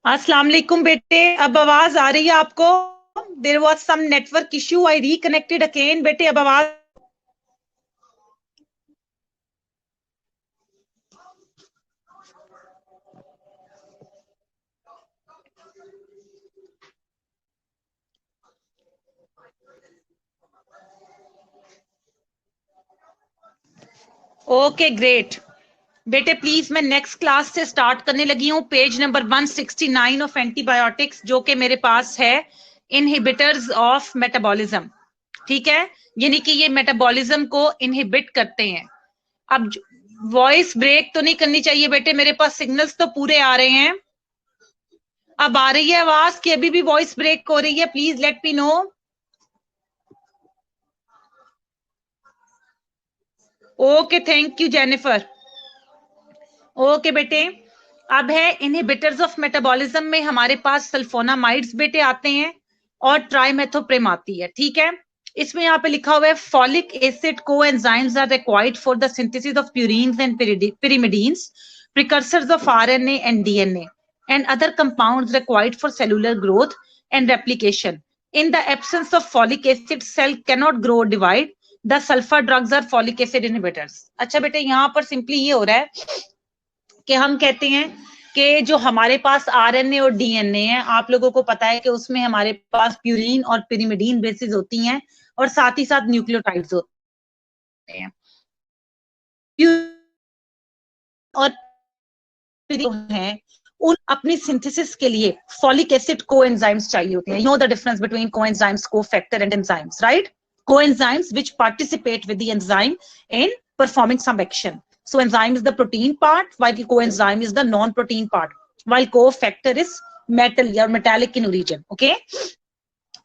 अस्सलाम वालेकुम बेटे, अब आवाज आ रही है आपको? There was some network issue, I reconnected again. बेटे अब आवाज। Okay great. बेटे प्लीज मैं नेक्स्ट क्लास से स्टार्ट करने लगी हूँ। पेज नंबर 169 ऑफ एंटीबायोटिक्स, जो कि मेरे पास है इनहिबिटर्स ऑफ मेटाबॉलिज्म। ठीक है, यानी कि ये मेटाबॉलिज्म को इनहिबिट करते हैं। अब वॉइस ब्रेक तो नहीं करनी चाहिए बेटे, मेरे पास सिग्नल्स तो पूरे आ रहे हैं। अब आ रही है आवाज कि अभी भी वॉइस ब्रेक हो रही है? Please let me know. Okay, thank you Jennifer. Okay बेटे, अब है इनहिबिटर्स ऑफ मेटाबॉलिज्म में हमारे पास सल्फोनामाइड्स बेटे आते हैं और ट्राइमेथोप्रिम आती है। ठीक है, इसमें यहाँ पे लिखा हुआ है folic acid coenzymes are required for the synthesis of purines and pyrimidines, precursors of RNA and DNA, and other compounds required for cellular growth and replication. In the absence of folic acid, cell cannot grow or divide. The sulfur drugs are folic acid inhibitors. अच्छा बेटे, यहाँ पर simply ये हो रहा है कि हम कहते हैं कि जो हमारे पास आरएनए और डीएनए है, आप लोगों को पता है कि उसमें हमारे पास प्यूरिन और पिरिमिडीन बेसिस होती हैं और साथ ही साथ न्यूक्लियोटाइड्स होते हैं। और हैं उन अपनी सिंथेसिस के लिए फॉलिक एसिड कोएंजाइम्स चाहिए होते हैं। You know the difference between coenzymes, cofactor and enzymes, right? Coenzymes which participate with the enzyme in performing some action. So enzyme is the protein part, while coenzyme is the non-protein part, while cofactor is metal or metallic in origin. Okay?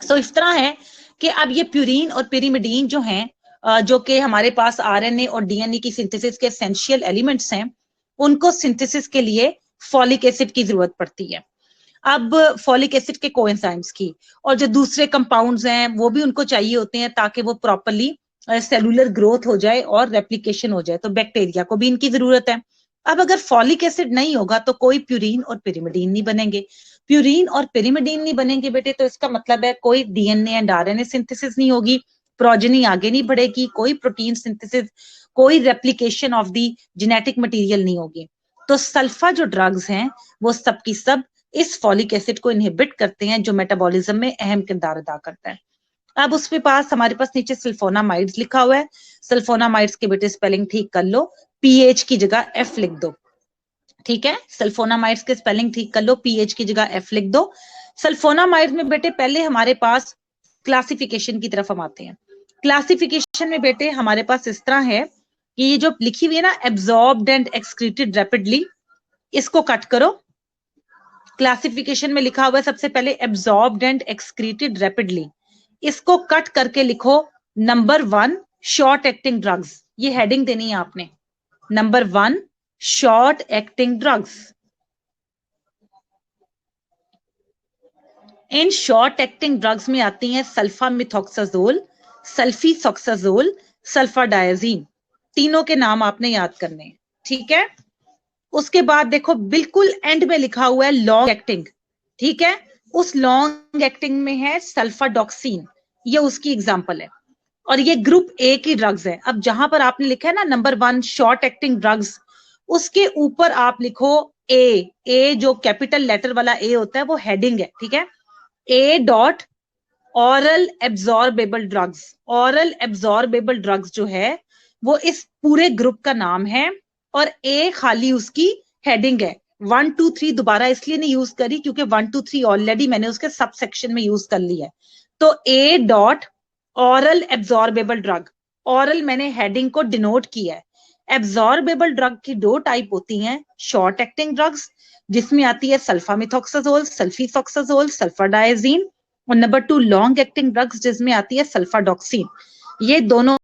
So इस तरह है कि अब ये purine और pyrimidine जो हैं, जो कि हमारे पास आरएनए और डीएनए की सिंथेसिस के एसेंशियल एलिमेंट्स हैं, उनको सिंथेसिस के लिए फॉलिक एसिड की जरूरत पड़ती है। अब फॉलिक एसिड के कोएंजाइम्स की और जो दूसरे कंपाउंड्स हैं वो भी उनको चाहिए होते हैं ताकि वो प्रॉपरली सेलुलर ग्रोथ हो जाए और रेप्लिकेशन हो जाए। तो बैक्टीरिया को भी इनकी जरूरत है। अब अगर फॉलिक एसिड नहीं होगा तो कोई प्यूरिन और पिरिमिडीन नहीं बनेंगे। प्यूरिन और पिरिमिडीन नहीं बनेंगे बेटे, तो इसका मतलब है कोई डीएनए एंड आरएनए सिंथेसिस नहीं होगी, प्रोजेनी आगे नहीं बढ़ेगी, कोई प्रोटीन सिंथेसिस, कोई replication of the genetic material नहीं होगी। तो सल्फा जो ड्रग्स हैं वो सबकी सब इस फॉलिक एसिड को इनहिबिट करते हैं, जो मेटाबॉलिज्म में अहम किरदार अदा करता है। अब उसके पास हमारे पास नीचे सल्फोनामाइड्स लिखा हुआ है। सल्फोनामाइड्स के बेटे स्पेलिंग ठीक कर लो, पीएच की जगह एफ लिख दो। ठीक है, सल्फोनामाइड्स के स्पेलिंग ठीक कर लो, पीएच की जगह एफ लिख दो। सल्फोनामाइड्स में बेटे पहले हमारे पास क्लासिफिकेशन की तरफ हम आते हैं। क्लासिफिकेशन में बेटे हमारे पास इस तरह है कि ये जो लिखी हुई है ना, एब्जॉर्ब्ड एंड एक्सक्रीटेड रैपिडली, इसको कट करो। क्लासिफिकेशन में लिखा हुआ है सबसे पहले एब्जॉर्ब्ड एंड एक्सक्रीटेड रैपिडली, इसको कट करके लिखो नंबर 1 शॉर्ट एक्टिंग ड्रग्स। ये हेडिंग देनी है आपने, number 1 short acting drugs. In short acting drugs में आती हैं सल्फामिथॉक्साजोल, सल्फीसॉक्साजोल, सल्फाडायजीन। तीनों के नाम आपने याद करने हैं। ठीक है, उसके बाद देखो बिल्कुल एंड में लिखा हुआ है लॉन्ग एक्टिंग। ठीक है, उस लॉन्ग एक्टिंग में है सल्फाडॉक्सिन, ये उसकी एग्जांपल है और ये ग्रुप ए की ड्रग्स है। अब जहां पर आपने लिखा है ना नंबर 1 शॉर्ट एक्टिंग ड्रग्स, उसके ऊपर आप लिखो ए जो कैपिटल लेटर वाला ए होता है वो हेडिंग है। ठीक है, A dot oral absorbable drugs. Oral absorbable drugs जो है वो इस पूरे ग्रुप का नाम है और ए खाली उसकी हेडिंग है। 1 2 3 दोबारा इसलिए नहीं यूज करी क्योंकि 1 2 3 ऑलरेडी मैंने उसके सब सेक्शन में यूज कर लिया है। तो A dot oral absorbable drug, oral मैंने हेडिंग को डिनोट किया है। एब्जॉर्बेबल ड्रग की दो टाइप होती हैं, शॉर्ट एक्टिंग ड्रग्स जिसमें आती है सल्फामिथॉक्साजोल, सल्फीसॉक्साजोल, सल्फाडायजीन, और नंबर 2 लॉन्ग एक्टिंग ड्रग्स जिसमें आती है सल्फाडॉक्सिन। ये दोनों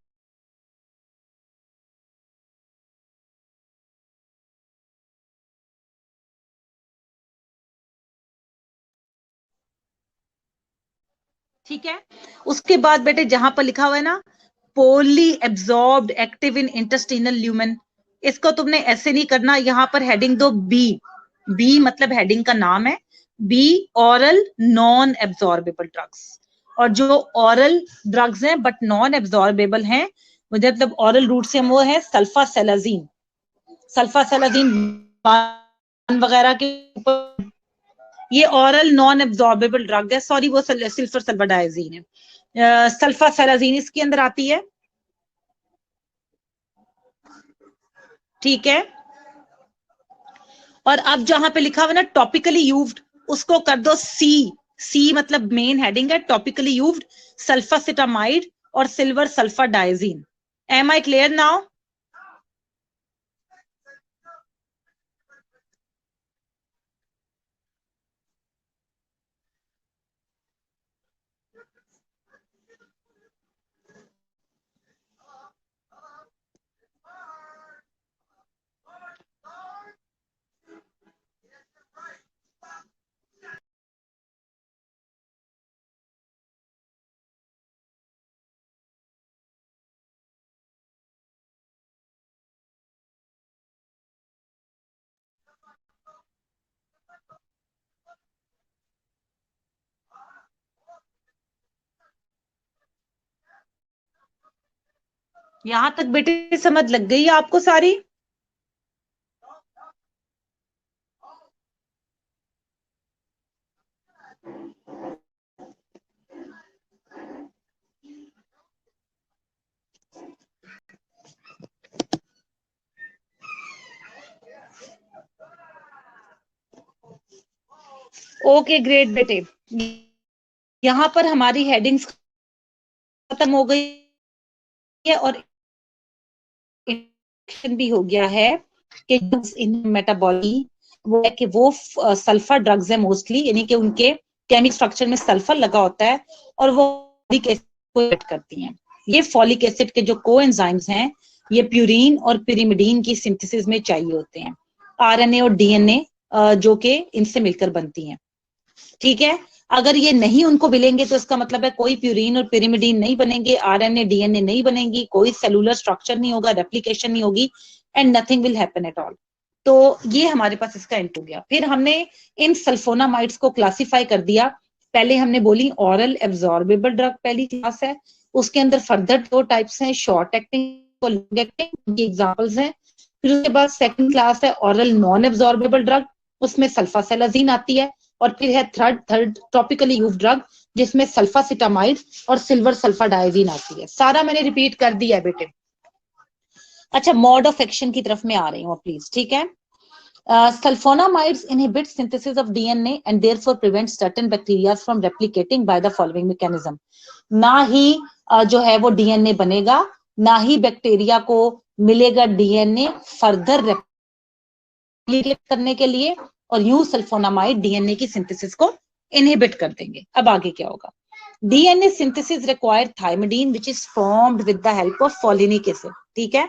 ठीक है। उसके बाद बेटे जहां पर लिखा हुआ है ना poorly absorbed active in intestinal lumen, इसको तुमने ऐसे नहीं करना, यहां पर हेडिंग दो बी। बी मतलब हेडिंग का नाम है, B oral non absorbable drugs, और जो ऑरल ड्रग्स हैं बट नॉन एब्जॉर्बेबल हैं, मतलब ऑरल रूट से वो है सल्फासेलाजीन, सल्फासेलाजीन वगैरह के ऊपर, ये ऑरल नॉन एब्जॉर्बेबल ड्रग है, सॉरी वो सिल्फर सल्फाडाइजीन है, सल्फासेलाजीन इसके अंदर आती है, ठीक है। और अब जहां पे लिखा हुआ ना टॉपिकली यूज्ड, उसको कर दो सी, सी मतलब मेन हेडिंग है टॉपिकली यूज्ड सल्फासिटामाइड और silver sulfadiazine. Am I clear now? यहां तक बेटे समझ लग गई है आपको सारी? ओके ग्रेट बेटे, यहां पर हमारी हेडिंग्स खत्म हो गई है और भी हो गया है कि इन मेटाबॉली वो है कि वो सल्फर ड्रग्स है मोस्टली, यानी कि उनके केमिक स्ट्रक्चर में सल्फर लगा होता है और वो फॉलिक एसिड को हिट करती हैं। ये फॉलिक एसिड के जो कोएंजाइम्स हैं ये प्यूरीन और पिरिमिडीन की सिंथेसिस में चाहिए होते हैं, आरएनए और डीएनए जो कि इनसे मिलकर बनती हैं, ठीक है। अगर ये नहीं उनको मिलेंगे तो इसका मतलब है कोई प्यूरीन और पिरिमिडीन नहीं बनेंगे, आरएनए डीएनए नहीं बनेंगी, कोई सेलुलर स्ट्रक्चर नहीं होगा, रेप्लिकेशन नहीं होगी, and nothing will happen at all. तो ये हमारे पास इसका एंड हो गया। फिर हमने इन सल्फोनामाइड्स को क्लासिफाई कर दिया। पहले हमने बोली ऑरल एब्जॉर्बेबल ड्रग पहली क्लास है, उसके अंदर फर्दर दो टाइप्स हैं, शॉर्ट एक्टिंग और लॉन्ग एक्टिंग, ये एग्जांपल्स हैं। फिर उसके बाद सेकंड क्लास है ऑरल नॉन एब्जॉर्बेबल ड्रग, उसमें सल्फासेलाजीन आती है। और फिर है थर्ड टॉपिकली यूज्ड ड्रग जिसमें सल्फासिटामाइड और सिल्वर सल्फाडाइजीन आती है। सारा मैंने रिपीट कर दिया है बेटे। अच्छा, मोड ऑफ एक्शन की तरफ मैं आ रही हूँ प्लीज, ठीक है। Sulfonamides inhibit synthesis of DNA and therefore prevent certain bacteria from replicating by the following mechanism. ना ही जो है वो डीएनए बनेगा, ना ही बैक्टीरिया को मिलेगा डीएनए फर्दर रेप्लिकेट करने के लिए, और यूं सल्फोनामाइड डीएनए की सिंथेसिस को इनहिबिट कर देंगे। अब आगे क्या होगा? DNA synthesis require thymidine which is formed with the help of folinic acid, ठीक है।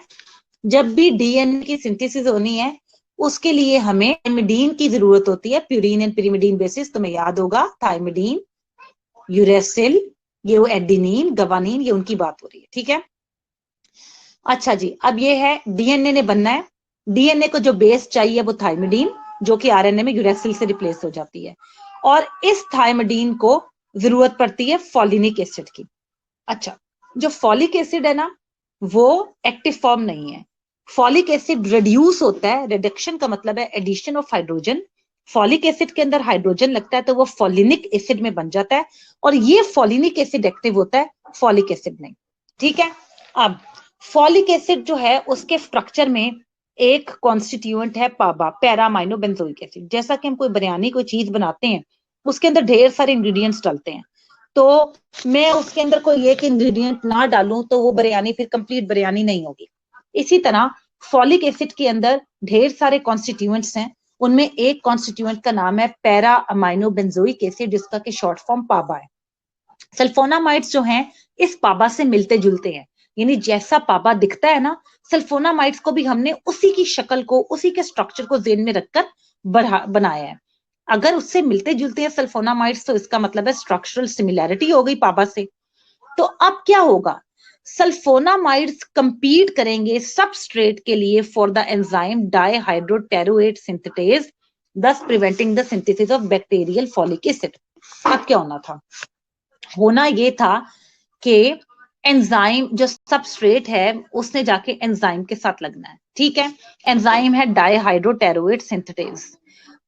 जब भी डीएनए की सिंथेसिस होनी है उसके लिए हमें थाइमिडीन की जरूरत होती है, प्यूरीन एंड पिरिमिडीन बेसिस, तुम्हें याद होगा थाइमिडीन, यूरेसिल, ये वो एडेनिन, गवानीन, ये उनकी बात हो रही है, ठीक है। अच्छा जी, अब ये है डीएनए ने बनना है, डीएनए को जो बेस चाहिए वो थाइमिडीन, जो कि आरएनए में यूरेसिल से रिप्लेस हो जाती है, और इस थाइमिडीन को जरूरत पड़ती है फॉलिनिक एसिड की। अच्छा, जो फॉलिक एसिड है ना वो एक्टिव फॉर्म नहीं है, फॉलिक एसिड रिड्यूस होता है, रिडक्शन का मतलब है addition of hydrogen, folic acid के अंदर हाइड्रोजन लगता है तो वो फॉलिनिक एसिड में बन जाता है, और ये फॉलिनिक एसिड एक्टिव होता है, फॉलिक एसिड नहीं, ठीक है। अब फॉलिक एसिड जो है उसके स्ट्रक्चर में एक कॉन्स्टिट्यूएंट है पाबा, पैरामाइनो बेंजोइक एसिड। जैसा कि हम कोई बिरयानी कोई चीज बनाते हैं उसके अंदर ढेर सारे इंग्रेडिएंट्स डालते हैं, तो मैं उसके अंदर कोई एक इंग्रेडिएंट ना डालूं तो वो बिरयानी फिर कंप्लीट बिरयानी नहीं होगी। इसी तरह फॉलिक एसिड के अंदर ढेर सारे कॉन्स्टिट्यूएंट्स हैं, उनमें एक कॉन्स्टिट्यूएंट का नाम है पैरा अमाइनो बेंजोइक एसिड, जिसका कि शॉर्ट फॉर्म पाबा है। सल्फोनामाइड्स जो हैं इस पाबा से मिलते जुलते हैं, यानी जैसा पाबा दिखता है ना, सल्फोनामाइड्स को भी हमने उसी की शक्ल को, उसी के स्ट्रक्चर को ज़हन में रखकर बनाया है। अगर उससे मिलते जुलते हैं सल्फोनामाइड्स तो इसका मतलब है स्ट्रक्चरल सिमिलैरिटी हो गई पाबा से। तो अब क्या होगा? सल्फोनामाइड्स कंपीट करेंगे सबस्ट्रेट के लिए for the enzyme dihydropteroate synthetase thus preventing the synthesis of bacterial folic acid. अब क्या होना था? होना ये था कि एंजाइम जो सबस्ट्रेट है उसने जाके एंजाइम के साथ लगना है, ठीक है। एंजाइम है डाइहाइड्रोटेरोएट सिंथेटेज,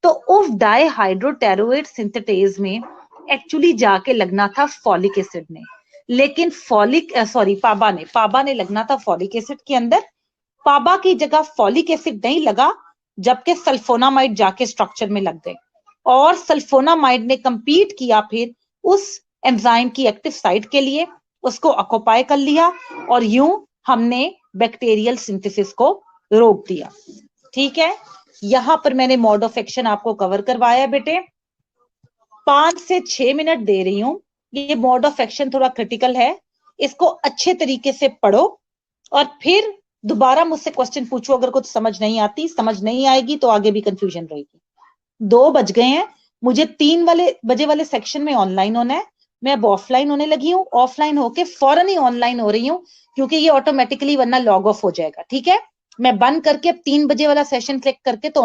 तो उस डाइहाइड्रोटेरोएट सिंथेटेज में एक्चुअली जाके लगना था फॉलिक एसिड ने, लेकिन पाबा ने लगना था फॉलिक एसिड के अंदर। पाबा की जगह फॉलिक एसिड नहीं लगा, जबकि सल्फोनामाइड जाके स्ट्रक्चर में लग गए, और सल्फोनामाइड ने कंपीट किया फिर उस एंजाइम की एक्टिव साइट के लिए, उसको ऑक्युपाई कर लिया, और यूं हमने बैक्टीरियल सिंथेसिस को रोक दिया, ठीक है। यहां पर मैंने मोड ऑफ एक्शन आपको कवर करवाया बेटे, 5 से 6 मिनट दे रही हूं। ये मोड ऑफ एक्शन थोड़ा क्रिटिकल है, इसको अच्छे तरीके से पढ़ो और फिर दोबारा मुझसे क्वेश्चन पूछो अगर कुछ समझ नहीं आती। समझ नहीं आएगी तो आगे भी कंफ्यूजन रहेगी। 2 बज गए हैं, मुझे 3 बजे वाले सेक्शन में ऑनलाइन होना है। मैं अब ऑफलाइन होने लगी हूँ, ऑफलाइन होके फौरन ही ऑनलाइन हो रही हूँ, क्योंकि ये ऑटोमेटिकली वरना लॉग ऑफ हो जाएगा, ठीक है। मैं बंद करके अब 3 बजे वाला सेशन क्लिक करके तो